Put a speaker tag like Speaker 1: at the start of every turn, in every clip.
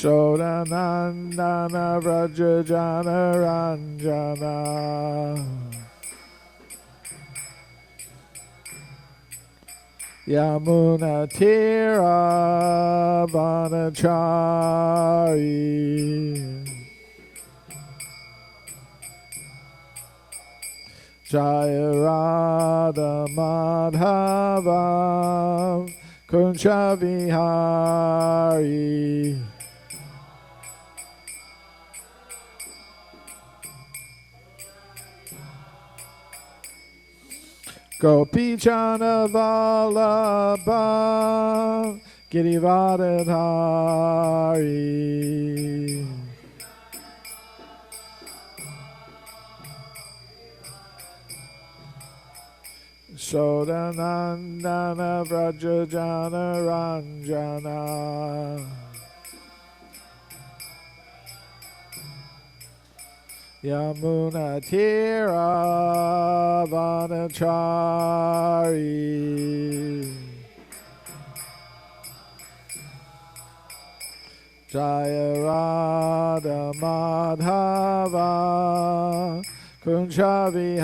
Speaker 1: Sodanandana Vrajajana Ranjana Yamuna Tira Vanachari Jaya Radha Madhava Kunja Vihari Gopi Jana Vallabha Girivardhari Sodanandana Vrajajana Ranjana Yamuna Tira Vanachari Jaya Radha Madhava Kunja Vihari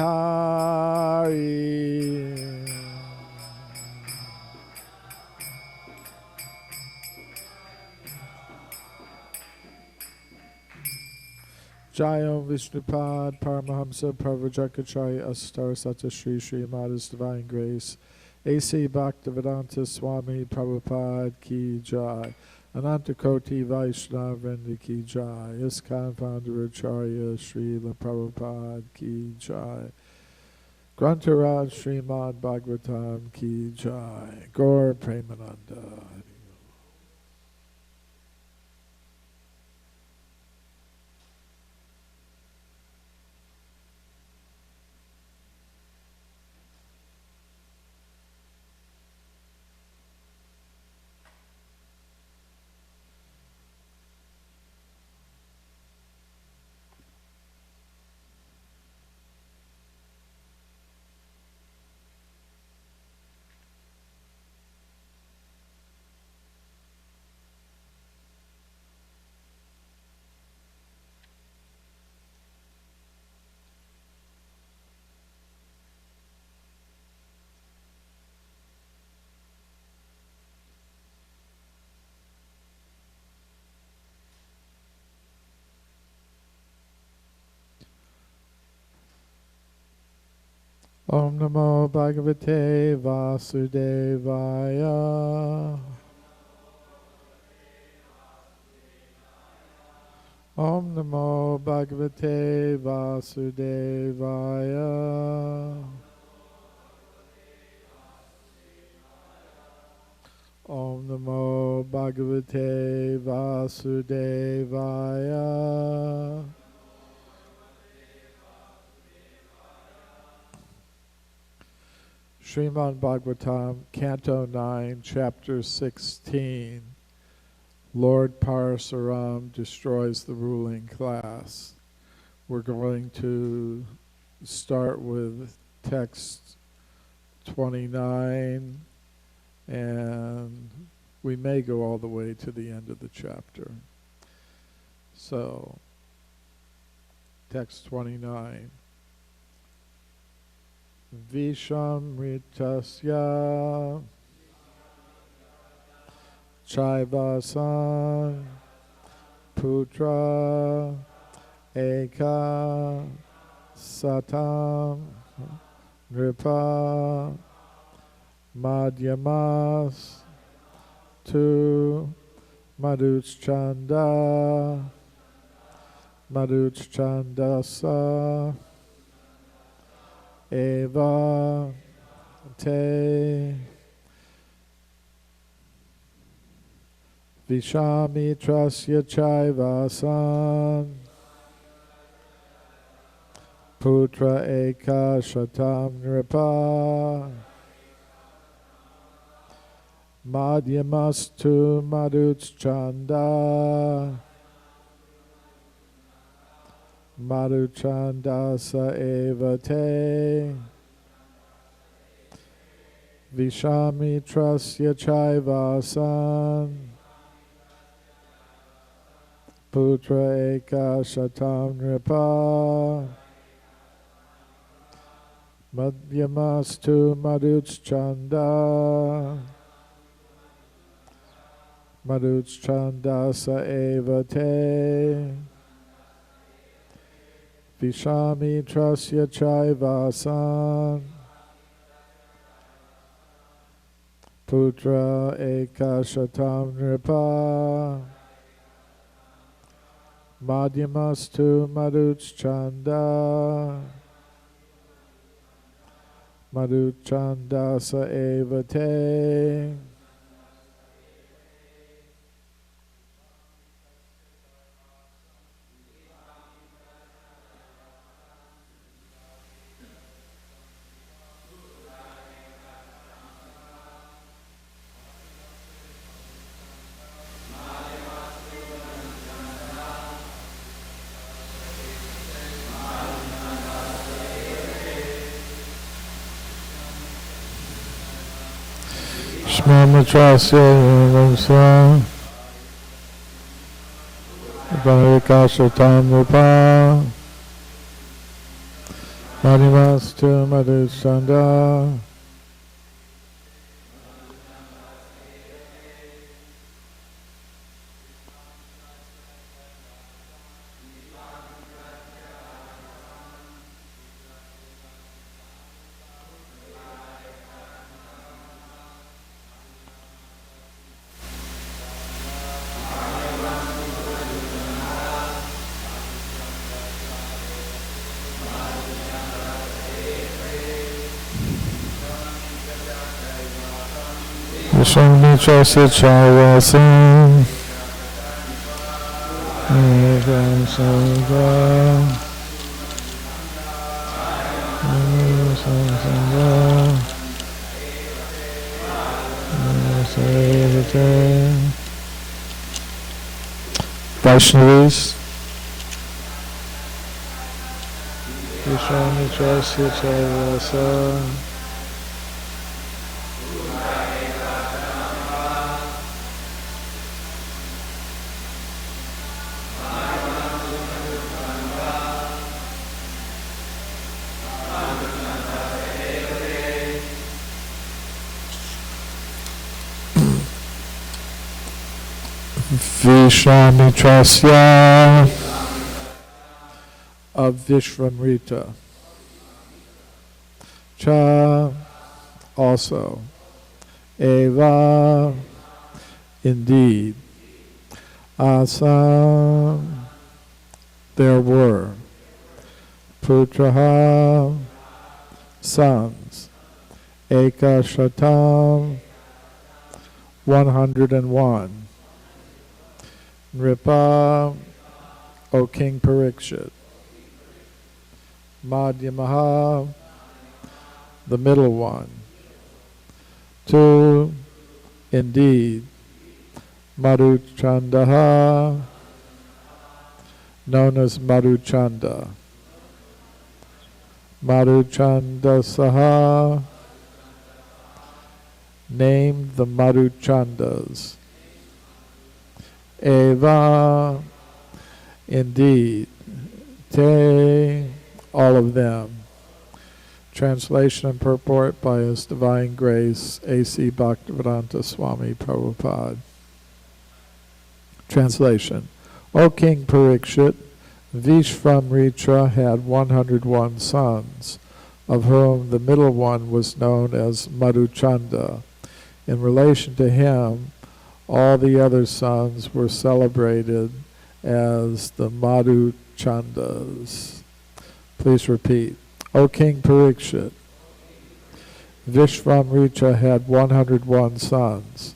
Speaker 1: Jayam Vishnupad Paramahamsa Parvajakacharya Astar Sata Shri Shri Mata's Divine Grace A.C. Bhaktivedanta Swami Prabhupada Ki Jai Ananta Koti Vaishnav Vrinda Ki Jai ISKCON Founder Acharya Srila Prabhupada Ki Jai Grantharaj Srimad Bhagavatam Ki Jai Gaur Premananda. Om Namo Bhagavate Vasudevaya. Om Namo Bhagavate Vasudevaya. Om Namo Bhagavate Vasudevaya. Srimad Bhagavatam, Canto 9, Chapter 16. Lord Parasuram destroys the ruling class. We're going to start with text 29, and we may go all the way to the end of the chapter. So, text 29. Vishamritasya Chaivasan Putra Eka Satam Nripa Madhyamas Tu Madhuchanda Madhuchandasa Eva Te Vishamitrasya Chaivasan Putra Eka Shatam Nripa Madhyamastu Madhuchanda Madhuchandasa Eva Te Vishamitrasya Chaivasan Putra eka shatam nripa madhyamastu maduchchanda maduchchandasa eva te vishami trasya chaivasan Putra eka shatam nripa madhyamastu maduchchanda maduchandasa eva te Shmamatrasya Yunamsa Bharikashatam Rupa Madhyamastu Madhuchanda Vishamitrasya Chaivasan Ekam Sangha Vaishnavis Vishamitrasya Chaivasan Vishamitrasya of Vishvamrita. Cha also. Eva indeed. Asam there were. Putraha sons. Eka shatam 101. Nripa, O King Parikshit. Madhyamaha, the middle one. Two, indeed. Madhuchandaha, known as Madhuchanda. Madhuchandasaha, named the Madhuchandas. Eva, indeed. Te, all of them. Translation and purport by His Divine Grace, A.C. Bhaktivedanta Swami Prabhupada. Translation. O King Parikshit, Vishvamritra had 101 sons, of whom the middle one was known as Madhuchanda. In relation to him, all the other sons were celebrated as the Madhuchandas. Please repeat. O King Parikshit, Vishvamritra had 101 sons,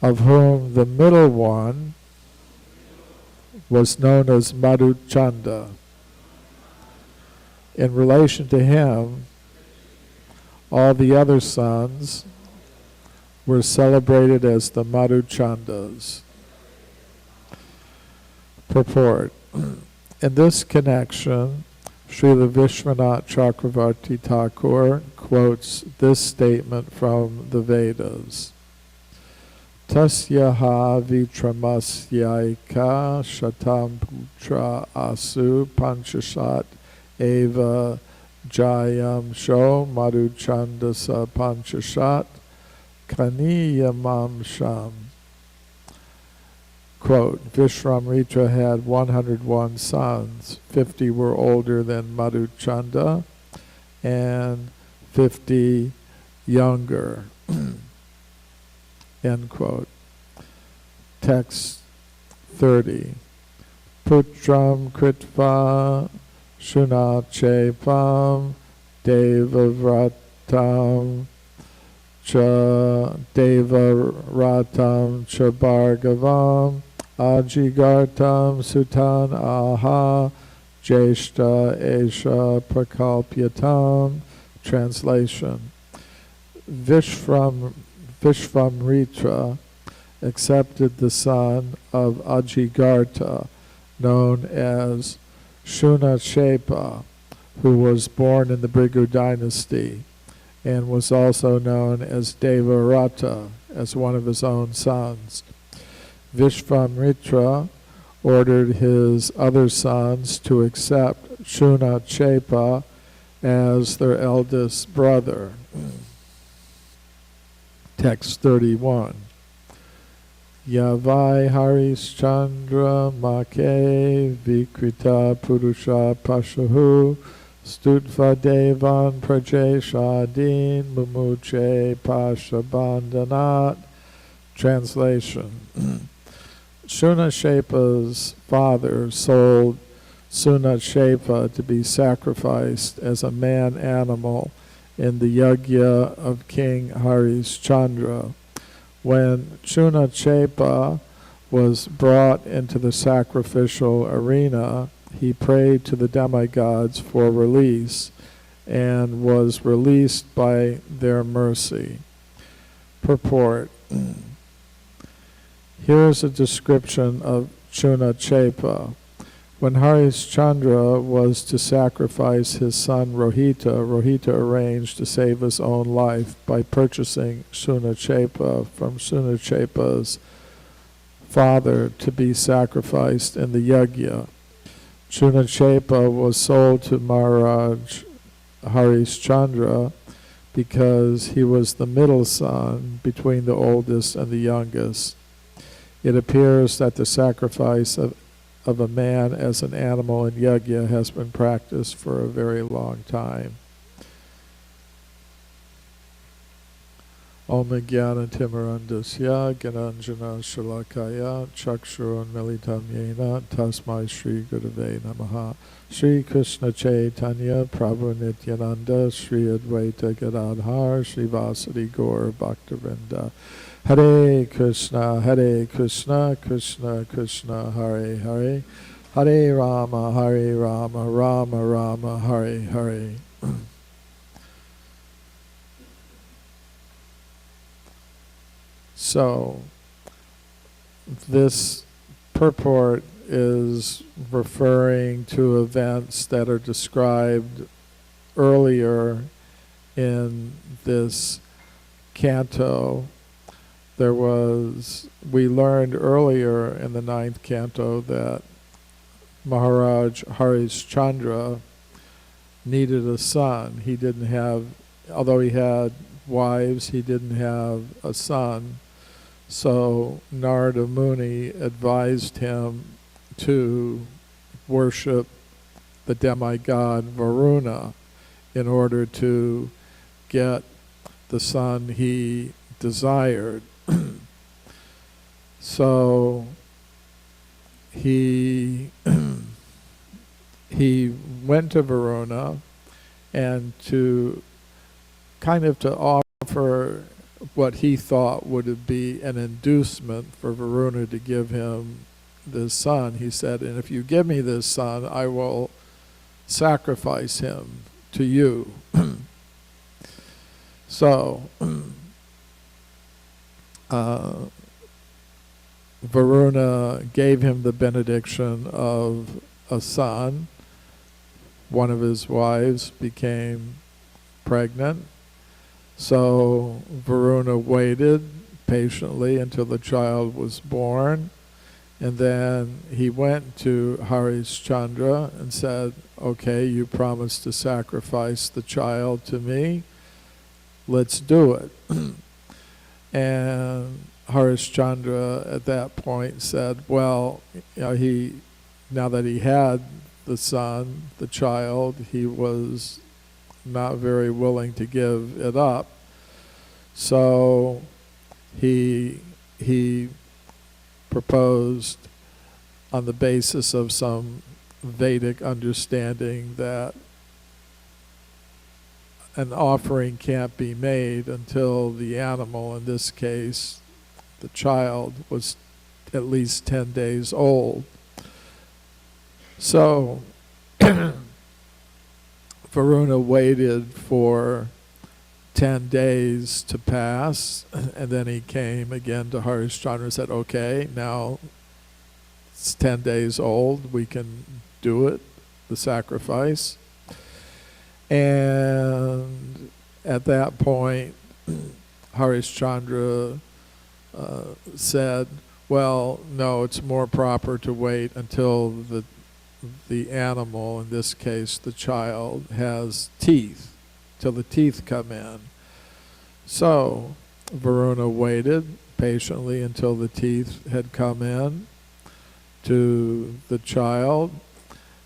Speaker 1: of whom the middle one was known as Madhuchanda. In relation to him, all the other sons were celebrated as the Madhuchandas. Purport. In this connection, Srila Vishwanath Chakravarti Thakur quotes this statement from the Vedas. Tasyaha vitramasyaika shatam putra asu panchashat eva jayam sho madhuchandasa panchashat kaniyamam sham. Quote, Vishwamitra had 101 sons. 50 were older than Madhuchanda and 50 younger. End quote. Text 30. Putram kritva shunachepam devavratam cha devaratam cha bhargavam ajigartam sutan aha jeshta esha prakalpyatam. Translation. Vishvamritra accepted the son of Ajigarta, known as Shunachepa, who was born in the Bhrigu dynasty, and was also known as Devarata, as one of his own sons. Vishvamritra ordered his other sons to accept Shunachepa as their eldest brother. Text 31. Yavai Harishchandra Make Vikrita Purusha Pashahu Stutva Devan Prajeshadin Mumuche Pashabandhanat. Translation. Shunashepa's father sold Sunashepa to be sacrificed as a man animal in the yajna of King Harishchandra. When Shunashepa was brought into the sacrificial arena, he prayed to the demigods for release and was released by their mercy. Purport. Here is a description of Shunashepa. When Harishchandra was to sacrifice his son Rohita, Rohita arranged to save his own life by purchasing Shunashepa from Shunashepa's father to be sacrificed in the yajna. Shunashepa was sold to Maharaj Harishchandra because he was the middle son between the oldest and the youngest. It appears that the sacrifice of a man as an animal in yajna has been practiced for a very long time. Om Jnana Timirandasya Gyananjana Shalakaya Chakshurun Militam Yena Tasmai Shri Gurave Namaha. Shri Krishna Chaitanya Prabhu Nityananda Shri Advaita Gadadhar Shri Vasadi Gaur Bhaktivinoda. Hare Krishna, Krishna Krishna, Hare Hare, Hare Rama, Rama Rama, Hare Hare. So, this purport is referring to events that are described earlier in this canto. We learned earlier in the 9th canto that Maharaj Harishchandra needed a son. He didn't have, although he had wives, he didn't have a son. So Narada Muni advised him to worship the demigod Varuna in order to get the son he desired. So he went to Varuna and to offer what he thought would be an inducement for Varuna to give him this son. He said, and if you give me this son, I will sacrifice him to you. So Varuna gave him the benediction of a son. One of his wives became pregnant. So Varuna waited patiently until the child was born. And then he went to Harishchandra and said, okay, you promised to sacrifice the child to me. Let's do it. And Harishchandra at that point said, well, now that he had the son, the child, he was not very willing to give it up. So he proposed, on the basis of some Vedic understanding, that an offering can't be made until the animal, in this case the child, was at least 10 days old. So Varuna waited for 10 days to pass, and then he came again to Harishchandra and said, okay, now it's 10 days old, we can do it, the sacrifice. And at that point, Harishchandra said, well, no, it's more proper to wait until the animal, in this case the child, has teeth, till the teeth come in. So Varuna waited patiently until the teeth had come in to the child,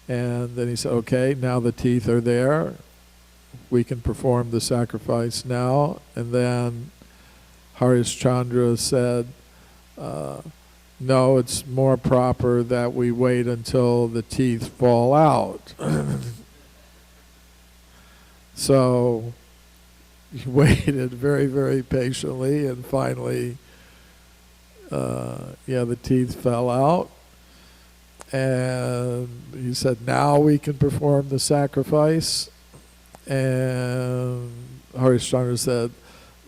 Speaker 1: and then he said, okay, now the teeth are there, we can perform the sacrifice now. And then Harishchandra said, no, it's more proper that we wait until the teeth fall out. So he waited very, very patiently, and finally, the teeth fell out. And he said, now we can perform the sacrifice. And Harishchandra said,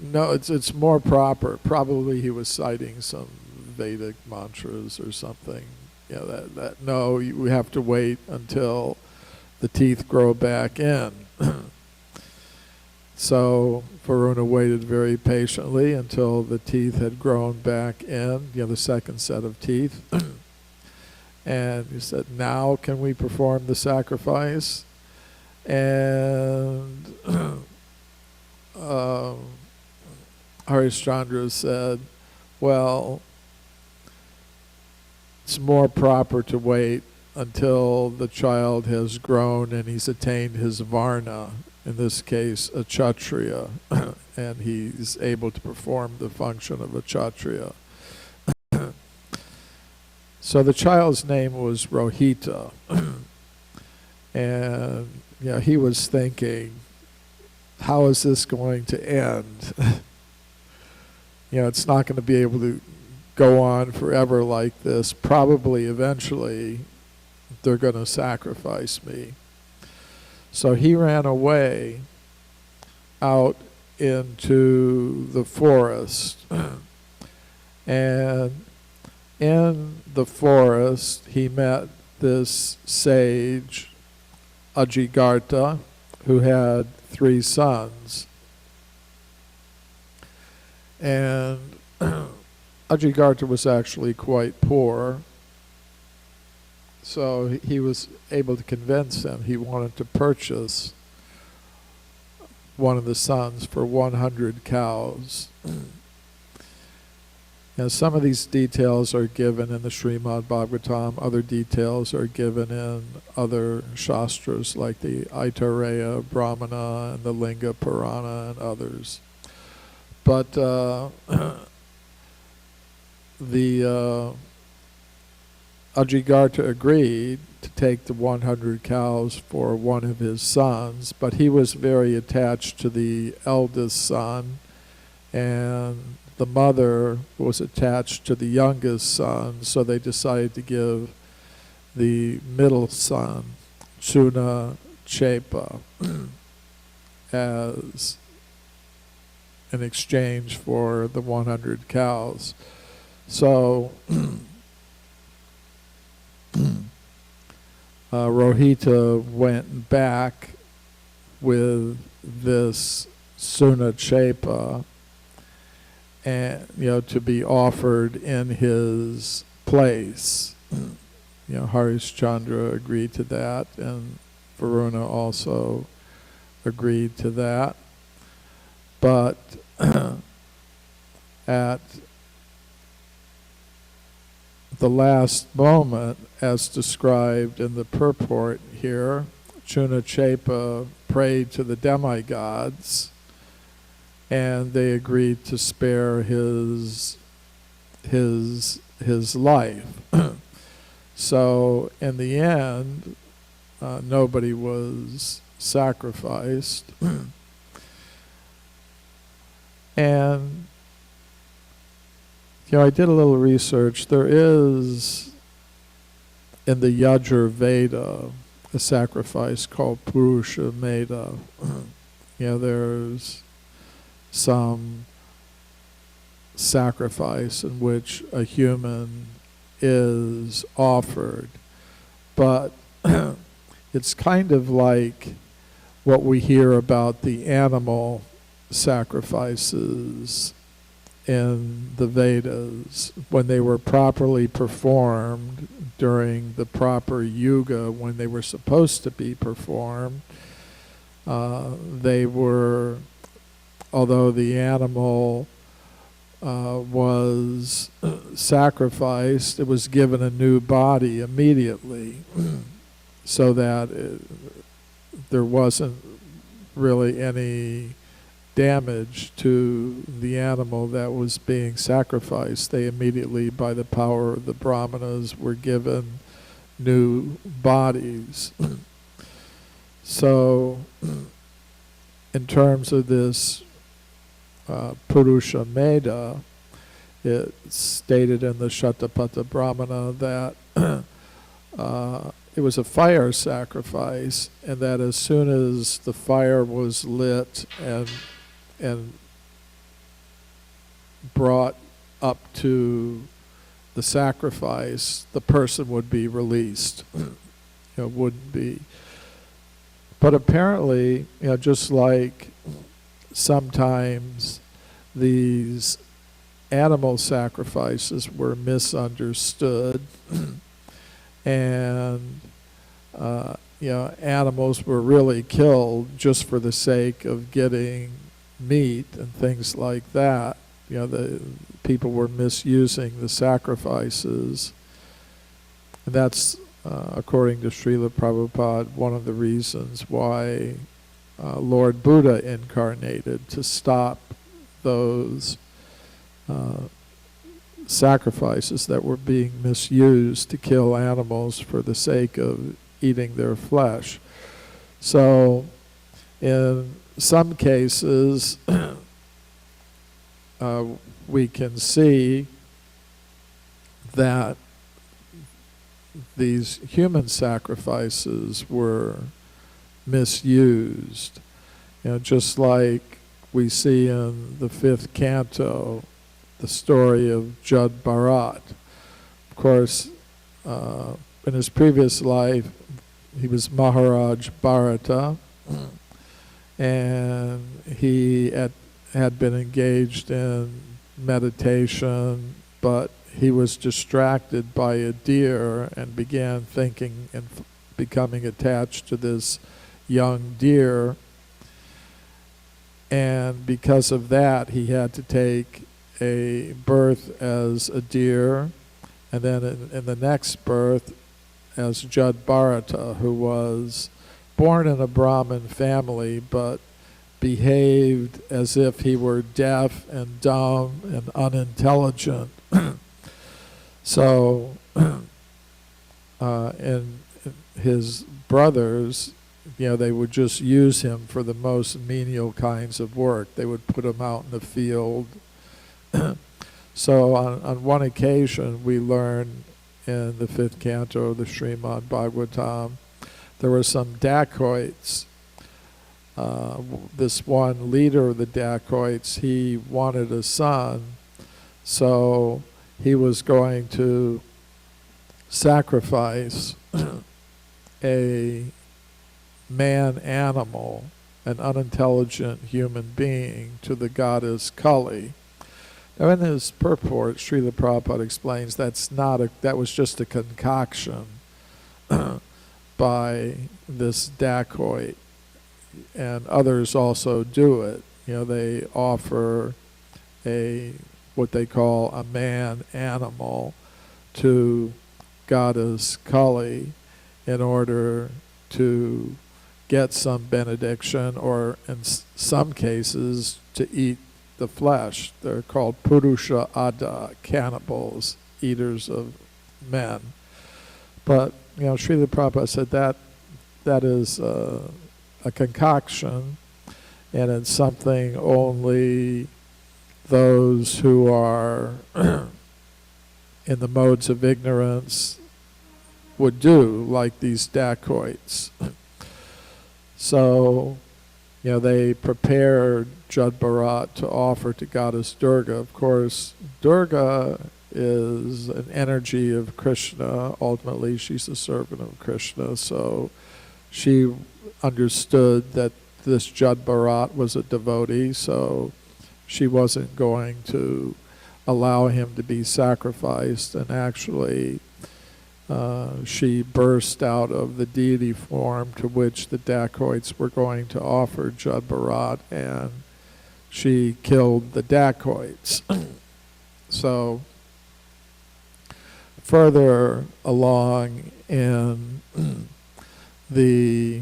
Speaker 1: no, it's more proper. Probably he was citing some Vedic mantras or something. That no, we have to wait until the teeth grow back in. So Varuna waited very patiently until the teeth had grown back in, the second set of teeth. And he said, now can we perform the sacrifice? And Harishchandra said, well, it's more proper to wait until the child has grown and he's attained his varna, in this case a Kshatriya, and he's able to perform the function of a Kshatriya. So the child's name was Rohita. And he was thinking, how is this going to end? It's not going to be able to go on forever like this. Probably eventually they're going to sacrifice me. So he ran away out into the forest. And in the forest he met this sage, Ajigartha, who had 3 sons. And Ajigartha was actually quite poor, so he was able to convince him. He wanted to purchase one of the sons for 100 cows. Now, some of these details are given in the Srimad Bhagavatam. Other details are given in other shastras like the Aitareya Brahmana and the Linga Purana and others. But the Ajigartha agreed to take the 100 cows for one of his sons, but he was very attached to the eldest son, and the mother was attached to the youngest son, so they decided to give the middle son, Suna Chepa, as in exchange for the 100 cows. So Rohita went back with this Suna Chepa, and to be offered in his place. Harishchandra agreed to that, and Varuna also agreed to that. But at the last moment, as described in the purport here, Chunachepa prayed to the demigods, and they agreed to spare his life. So in the end, nobody was sacrificed. And I did a little research. There is in the Yajur Veda a sacrifice called Purusha Meda. There's some sacrifice in which a human is offered, but it's kind of like what we hear about the animal sacrifices in the Vedas when they were properly performed during the proper yuga when they were supposed to be performed. They were, although the animal was sacrificed, it was given a new body immediately so that there wasn't really any damage to the animal that was being sacrificed. They immediately, by the power of the brahmanas, were given new bodies. So, in terms of this Purusha Meda, it's stated in the Shatapatha Brahmana that it was a fire sacrifice, and that as soon as the fire was lit and brought up to the sacrifice, the person would be released. Wouldn't be. But apparently, just like sometimes these animal sacrifices were misunderstood, and animals were really killed just for the sake of getting meat and things like that. The people were misusing the sacrifices, and that's according to Srila Prabhupada, one of the reasons why Lord Buddha incarnated, to stop those sacrifices that were being misused to kill animals for the sake of eating their flesh. So in some cases we can see that these human sacrifices were misused. Just like we see in the 5th canto, the story of Jud Bharat. Of course, in his previous life, he was Maharaj Bharata, and he had been engaged in meditation, but he was distracted by a deer and began thinking and becoming attached to this young deer. And because of that, he had to take a birth as a deer, and then in the next birth as Jud Bharata, who was born in a Brahmin family, but behaved as if he were deaf and dumb and unintelligent. So, and his brothers, they would just use him for the most menial kinds of work. They would put him out in the field. So on one occasion, we learn in the 5th canto of the Srimad Bhagavatam, there were some dacoits. This one leader of the dacoits, he wanted a son, so he was going to sacrifice a man animal, an unintelligent human being, to the goddess Kali. Now in his purport, Srila Prabhupada explains that was just a concoction by this dacoit, and others also do it. They offer what they call a man animal to goddess Kali in order to get some benediction, or in some cases to eat the flesh. They're called Purusha Ada, cannibals, eaters of men. But Srila Prabhupada said that is a concoction, and it's something only those who are in the modes of ignorance would do, like these dacoits. So, they prepared Jad Bharat to offer to goddess Durga. Of course, Durga is an energy of Krishna. Ultimately, she's a servant of Krishna. So she understood that this Jad Bharat was a devotee, so she wasn't going to allow him to be sacrificed, and actually she burst out of the deity form to which the dacoits were going to offer Jad Bharat, and she killed the dacoits. So further along in the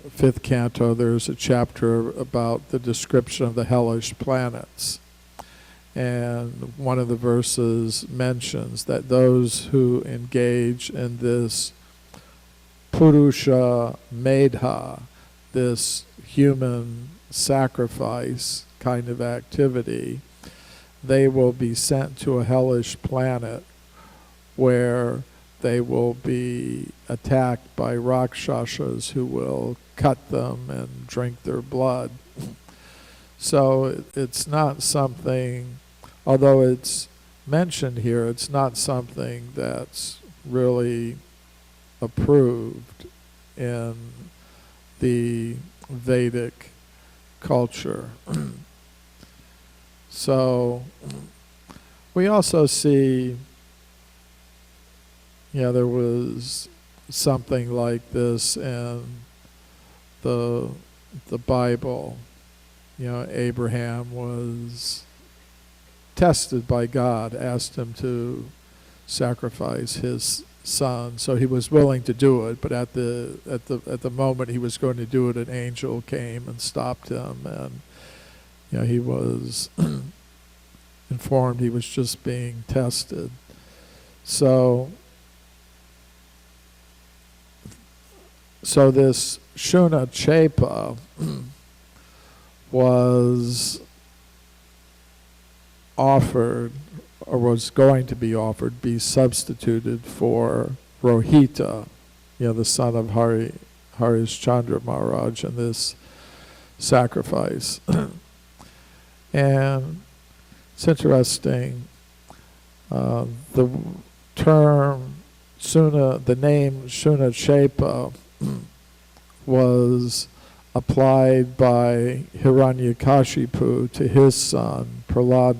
Speaker 1: fifth canto, there's a chapter about the description of the hellish planets. And one of the verses mentions that those who engage in this Purusha Medha, this human sacrifice kind of activity, they will be sent to a hellish planet where they will be attacked by Rakshasas who will cut them and drink their blood. So it's not something, although it's mentioned here, it's not something that's really approved in the Vedic culture. So we also see, there was something like this in the Bible. Abraham was tested by God, asked him to sacrifice his son, so he was willing to do it. But at the moment he was going to do it, an angel came and stopped him, and he was informed he was just being tested. So this Shuna Chepa was offered, or was going to be offered, be substituted for Rohita, the son of Harishchandra Maharaj, in this sacrifice. And it's interesting, the term Suna, the name Shuna Chepa was applied by Hiranyakashipu to his son, Prahlad.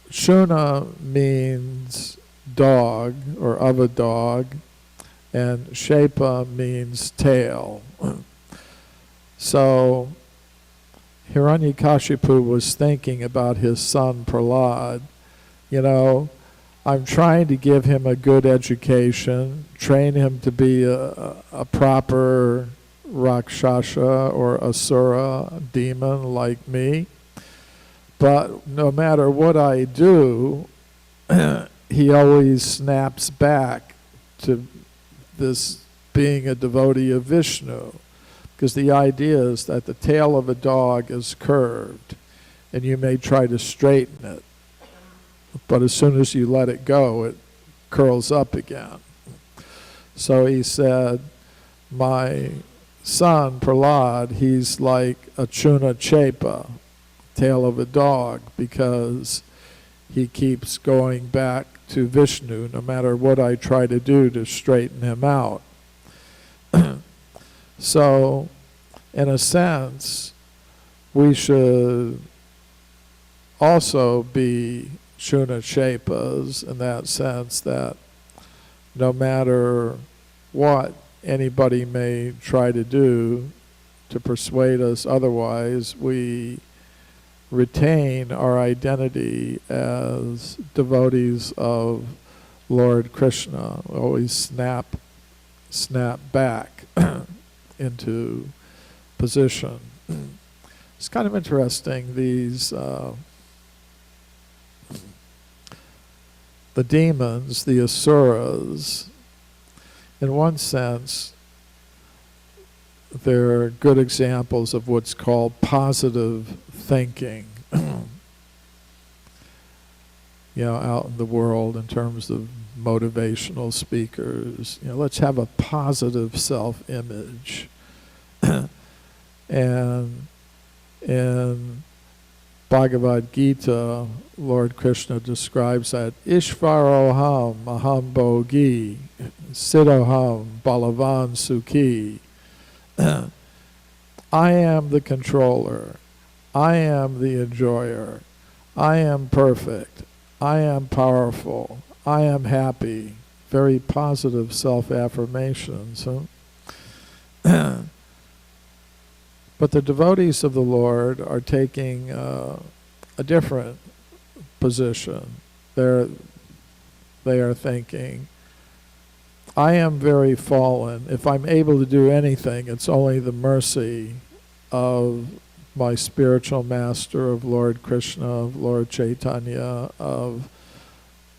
Speaker 1: Shuna means dog, or of a dog, and Shepa means tail. So Hiranyakashipu was thinking about his son Prahlad. I'm trying to give him a good education, train him to be a proper Rakshasa or Asura, demon like me. But no matter what I do, he always snaps back to this being a devotee of Vishnu. Because the idea is that the tail of a dog is curved, and you may try to straighten it, but as soon as you let it go, it curls up again. So he said, my son, Prahlad, he's like a Chuna Chepa, tail of a dog, because he keeps going back to Vishnu no matter what I try to do to straighten him out. So, in a sense, we should also be Shunachepas in that sense that no matter what anybody may try to do to persuade us otherwise, we retain our identity as devotees of Lord Krishna. We always snap back into position. It's kind of interesting, these the demons, the asuras, in one sense, they're good examples of what's called positive thinking. Out in the world in terms of motivational speakers, let's have a positive self-image. And in Bhagavad Gita, Lord Krishna describes that Ishvaroham aham bhogi siddhoham balavan sukhi. I am the controller. I am the enjoyer. I am perfect. I am powerful. I am happy. Very positive self-affirmations. But the devotees of the Lord are taking a different position. They are thinking, I am very fallen. If I'm able to do anything, it's only the mercy of my spiritual master, of Lord Krishna, of Lord Chaitanya, of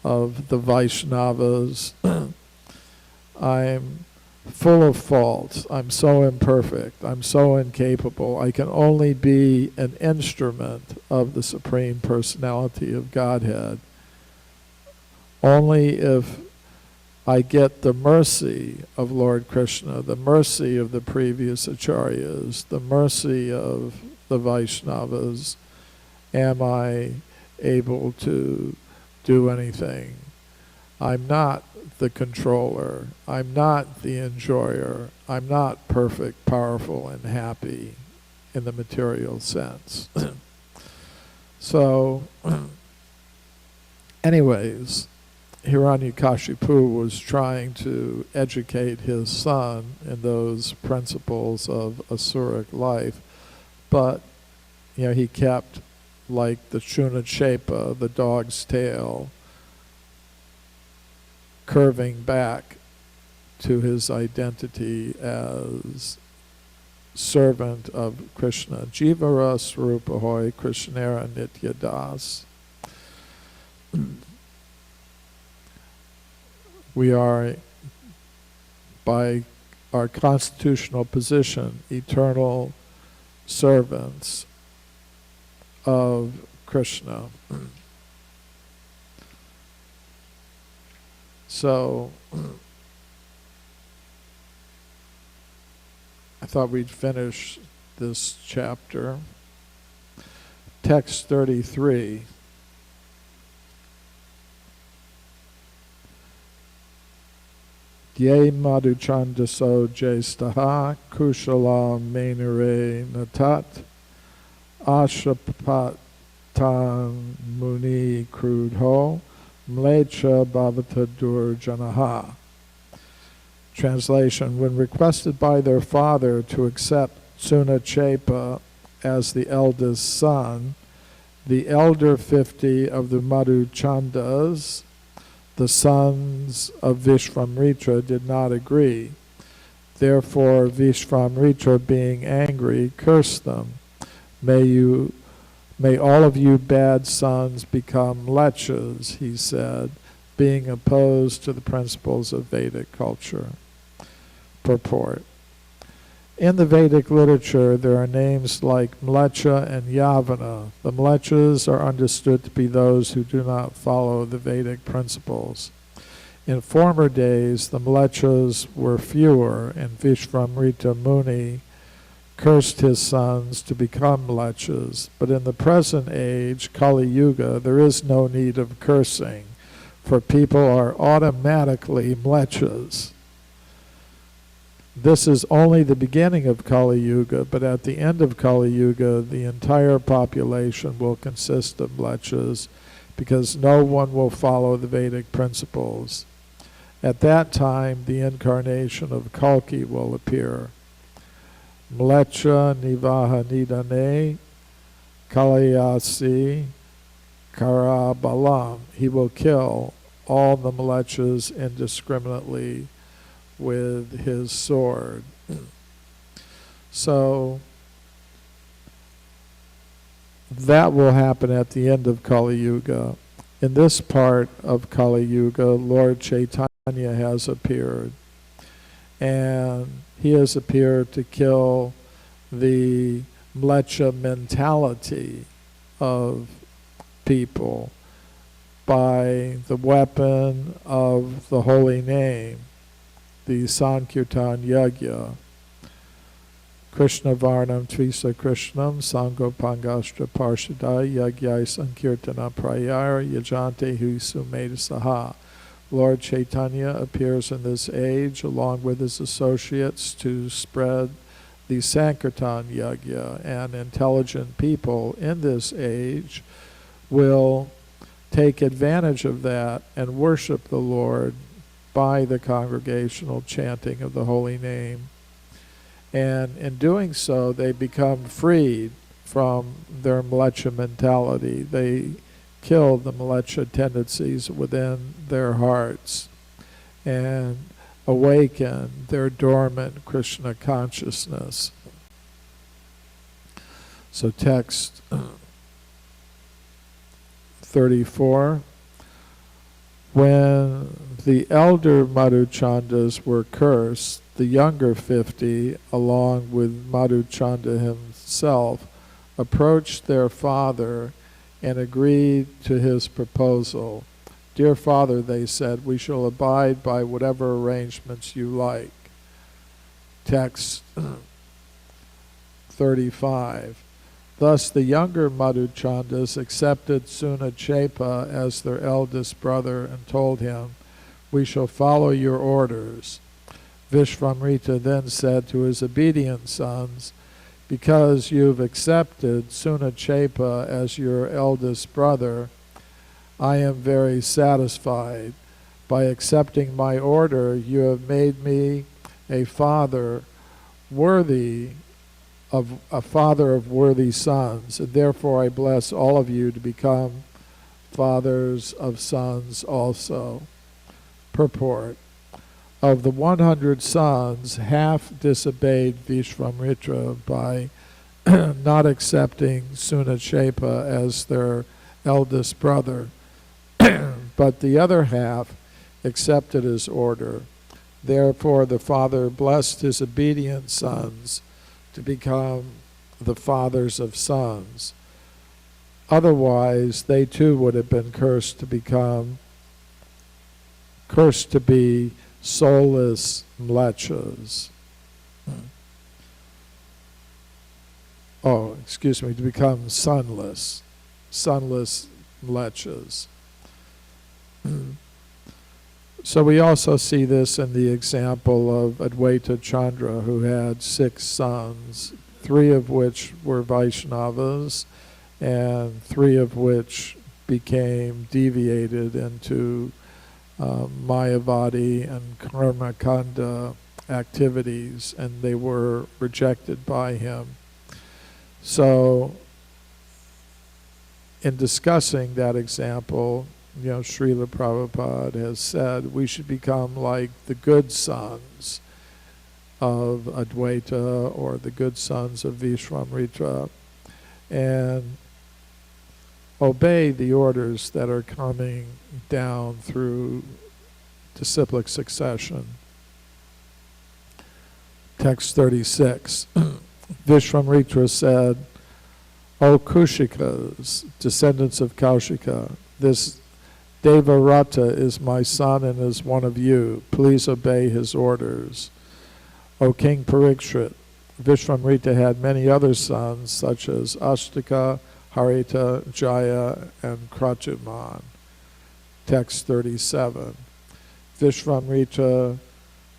Speaker 1: the Vaishnavas. I'm full of faults. I'm so imperfect. I'm so incapable. I can only be an instrument of the Supreme Personality of Godhead. Only if I get the mercy of Lord Krishna, the mercy of the previous acharyas, the mercy of the Vaishnavas, am I able to do anything. I'm not the controller. I'm not the enjoyer. I'm not perfect, powerful, and happy in the material sense. So, anyways, Hiranyakashipu was trying to educate his son in those principles of asuric life, but he kept, like the Shunachepa, the dog's tail, curving back to his identity as servant of Krishna. Jivara Swarupahoy Krishnera Nitya Das. We are, by our constitutional position, eternal servants of Krishna. So, I thought we'd finish this chapter. Text 33. Ye madhuchandaso jestaha kushalam menare natat ashapatan muni krudho mlecha bhavata durjanaha. Translation: when requested by their father to accept Sunachepa as the eldest son, the elder 50 of the Madhuchandas, the sons of Vishvamritra, did not agree. Therefore Vishvamritra, being angry, cursed them. May all of you bad sons become lechas, he said, being opposed to the principles of Vedic culture. Purport. In the Vedic literature, there are names like Mlecha and Yavana. The Mlechas are understood to be those who do not follow the Vedic principles. In former days, the Mlechas were fewer, and Vishvamrita Muni cursed his sons to become Mlechas. But in the present age, Kali Yuga, there is no need of cursing, for people are automatically Mlechas. This is only the beginning of Kali Yuga, but at the end of Kali Yuga, the entire population will consist of mlechas, because no one will follow the Vedic principles. At that time, the incarnation of Kalki will appear. Mlecha nivaha nidane kalayasi karabalam. He will kill all the mlechas indiscriminately with his sword. So that will happen at the end of Kali Yuga. In this part of Kali Yuga, Lord Chaitanya has appeared, and he has appeared to kill the mlecha mentality of people by the weapon of the holy name, the Sankirtan Yajna. Krishna Varnam Tvisa Krishnam Sango Pangastra Parshada Yagyai Sankirtana Prayar Yajante Hu Sumeda Saha. Lord Chaitanya appears in this age along with his associates to spread the Sankirtan Yajna, and intelligent people in this age will take advantage of that and worship the Lord by the congregational chanting of the holy name. And in doing so, they become freed from their mlecha mentality. They kill the mlecha tendencies within their hearts and awaken their dormant Krishna consciousness. So text 34. When the elder Madhuchandas were cursed, the younger 50, along with Madhuchanda himself, approached their father and agreed to his proposal. Dear father, they said, we shall abide by whatever arrangements you like. Text 35. Thus the younger Madhuchandas accepted Sunachepa as their eldest brother and told him, we shall follow your orders. Vishvamrita then said to his obedient sons, because you've accepted Sunachepa as your eldest brother, I am very satisfied. By accepting my order, you have made me a father worthy of a father of worthy sons, and therefore I bless all of you to become fathers of sons also. Purport. Of the 100 sons, half disobeyed Vishvamrita by not accepting Sunachepa as their eldest brother, but the other half accepted his order. Therefore the father blessed his obedient sons to become the fathers of sons. Otherwise, they too would have been cursed to be soulless mlechas. To become sunless mlechas. So we also see this in the example of Advaita Chandra, who had 6 sons, 3 of which were Vaishnavas, and 3 of which became deviated into Mayavadi and Karmakanda activities, and they were rejected by him. So in discussing that example, Srila Prabhupada has said we should become like the good sons of Advaita or the good sons of Vishvamrita and obey the orders that are coming down through disciplic succession. Text 36. Vishvamrita said, O Kushikas, descendants of Kaushika, this Devarata is my son and is one of you. Please obey his orders. O King Parikshit, Vishvamrita had many other sons, such as Ashtaka, Harita, Jaya, and Kratuman. Text 37. Vishvamrita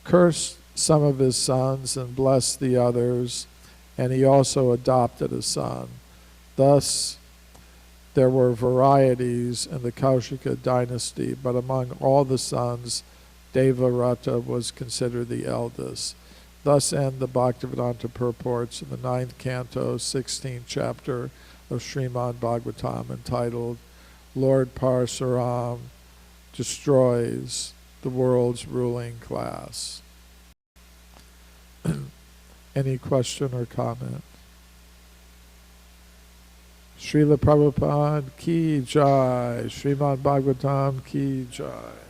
Speaker 1: cursed some of his sons and blessed the others, and he also adopted a son. Thus, there were varieties in the Kaushika dynasty, but among all the sons, Devarata was considered the eldest. Thus end the Bhaktivedanta purports in the 9th canto, 16th chapter of Srimad Bhagavatam, entitled Lord Parasuram Destroys the World's Ruling Class. Any question or comment? Srila Prabhupada ki jai, Srimad Bhagavatam ki jai.